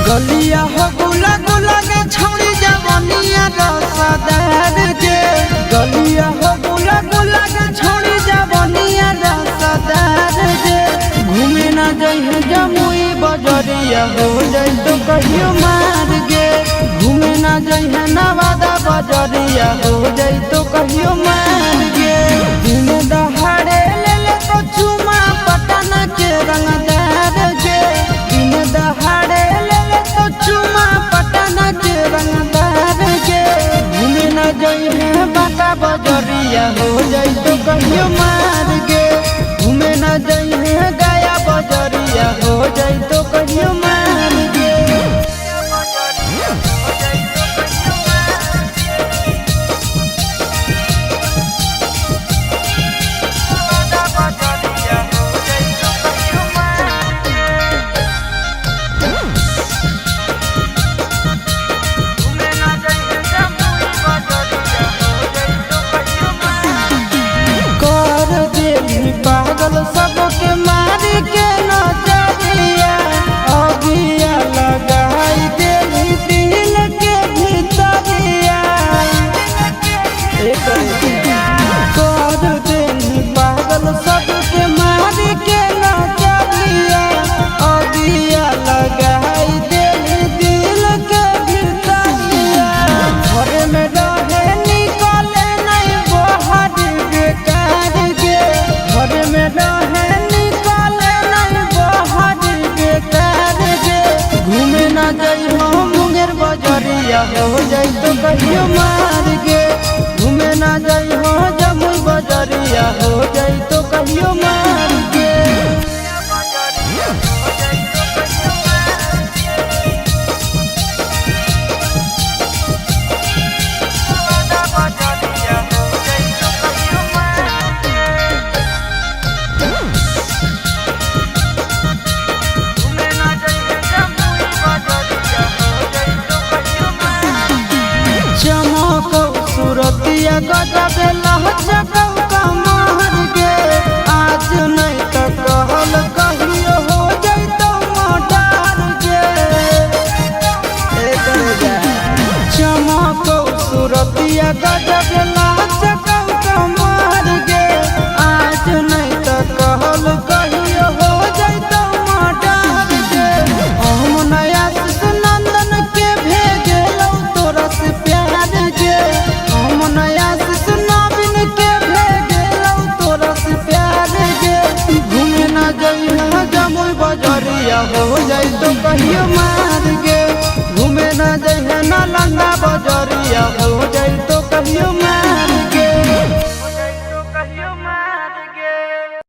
गलिया हो गुला गुला के छौड़ी जवनिया रसदार जे गलिया हो गुला गुला के छौड़ी जवनिया रसदार जे घूमे ना जइहे जमुई बजरिया हो जाई तो कहियो मार गे घूमे ना जइहे नवादा बजरिया हो जाई तो कहियो मार गे दिन दहाड़े ले ले तो चुमा पटना के रंगदार जे दिन दहाड़े चुमा पटना के रंगदार के घूमे न जइहे बाटा बजरिया हो जाई तो कहियो मार गे घूमे न जइहे गया बजरिया हो जाई तो कहियो मार गे पागल सबके मार के नजरिया अगिया लगाई देली दिल के भीतरिया कर देली पागल सबके मार के नजरिया अगिया लगाई देली दिल के भीतरिया घर में रहे निकले नहीं बाहर बेकार गे घर में रहे निकले नहीं बाहर बेकार गे घूमे ना जइहो मुंगेर बजरिया हो जाई तो कहियो मार गे घूमे ना जइहो जमुई बजरिया हो जाई तो कहियो मार गे सूरतिया गजब लहचकौ कमर गे आज नहीं तो कहल कहियो हो जैतो मोटार गे चमकौ सूरतिया गजब लहचकौ कमर गे आज नहीं तो कहल कहियो हो जैतो मोटार गे हम नया नंदन के भेजलौ तोरा से प्यार गे नया नवीन के भेजलौ तोरा से प्यार गे घूमे ना जइहे जमुई बजरिया हो जाई तो कहियो मार गे घूमे ना जइहे नालंदा बजरिया हो जाई तो कहियो मार